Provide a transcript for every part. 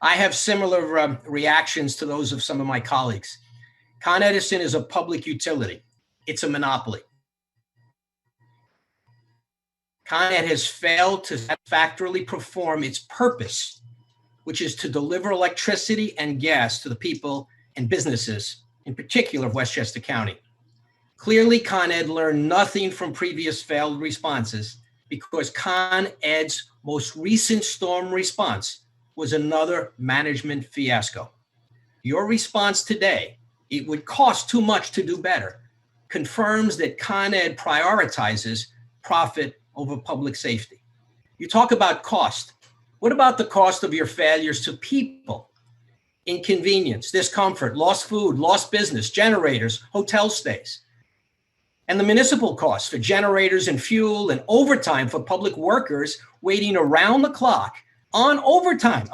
I have similar reactions to those of some of my colleagues. Con Edison is a public utility. It's a monopoly. Con Ed has failed to satisfactorily perform its purpose, which is to deliver electricity and gas to the people and businesses, in particular of Westchester County. Clearly, Con Ed learned nothing from previous failed responses because Con Ed's most recent storm response was another management fiasco. Your response today, it would cost too much to do better, confirms that Con Ed prioritizes profit over public safety. You talk about cost. What about the cost of your failures to people? Inconvenience, discomfort, lost food, lost business, generators, hotel stays. And the municipal costs for generators and fuel and overtime for public workers waiting around the clock on overtime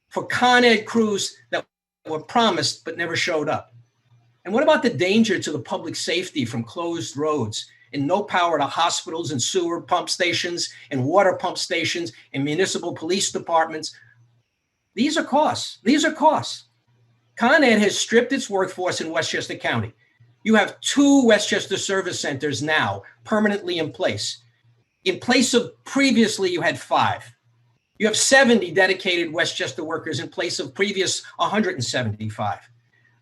for Con Ed crews that were promised but never showed up. And what about the danger to the public safety from closed roads and no power to hospitals and sewer pump stations and water pump stations and municipal police departments? These are costs. Con Ed has stripped its workforce in Westchester County. You have 2 Westchester service centers now permanently in place. In place of previously you had 5. You have 70 dedicated Westchester workers in place of previous 175.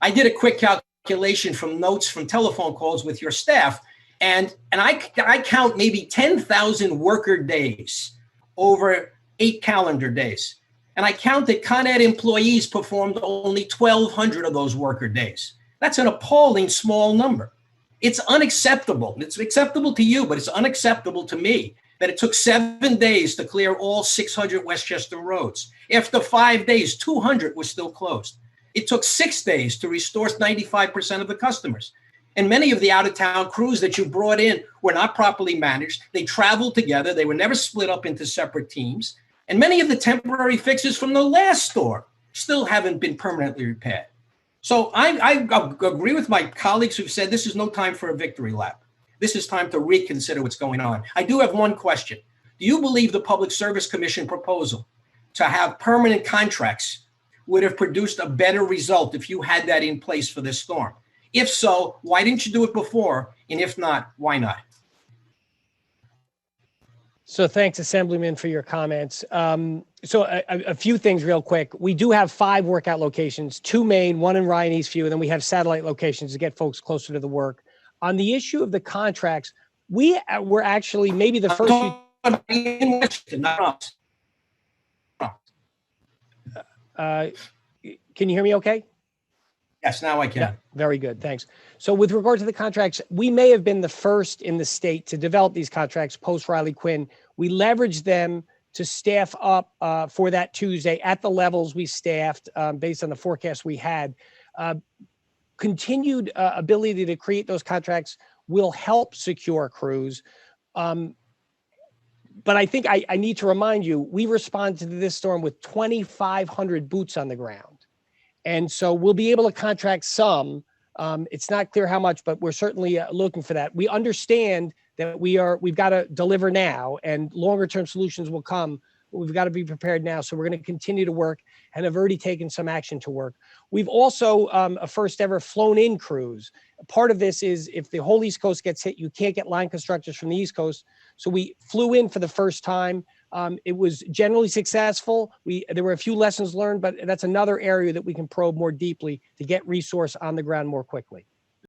I did a quick calculation from notes from telephone calls with your staff, and I count maybe 10,000 worker days over 8 calendar days. And I count that Con Ed employees performed only 1,200 of those worker days. That's an appalling small number. It's unacceptable. It's acceptable to you, but it's unacceptable to me that it took 7 days to clear all 600 Westchester roads. After 5 days, 200 were still closed. It took 6 days to restore 95% of the customers. And many of the out-of-town crews that you brought in were not properly managed. They traveled together. They were never split up into separate teams. And many of the temporary fixes from the last storm still haven't been permanently repaired. So I agree with my colleagues who've said this is no time for a victory lap. This is time to reconsider what's going on. I do have one question. Do you believe the Public Service Commission proposal to have permanent contracts would have produced a better result if you had that in place for this storm? If so, why didn't you do it before? And if not, why not? So thanks, Assemblyman, for your comments. So a few things real quick. We do have 5 workout locations, 2 main, 1 in Ryan Eastview, and then we have satellite locations to get folks closer to the work. On the issue of the contracts, we were actually maybe the first can you hear me okay? Yes, now I can. Yeah, very good. Thanks. So with regard to the contracts, we may have been the first in the state to develop these contracts post Riley Quinn. We leveraged them to staff up for that Tuesday at the levels we staffed based on the forecast we had. Continued ability to create those contracts will help secure crews. But I think I need to remind you, we responded to this storm with 2,500 boots on the ground. And so we'll be able to contract some. It's not clear how much, but we're certainly looking for that. We understand that we've got to deliver now, and longer term solutions will come. But we've got to be prepared now. So we're going to continue to work and have already taken some action to work. We've also a first ever flown in crews. Part of this is if the whole East Coast gets hit, you can't get line constructors from the East Coast. So we flew in for the first time. It was generally successful. There were a few lessons learned, but that's another area that we can probe more deeply to get resource on the ground more quickly.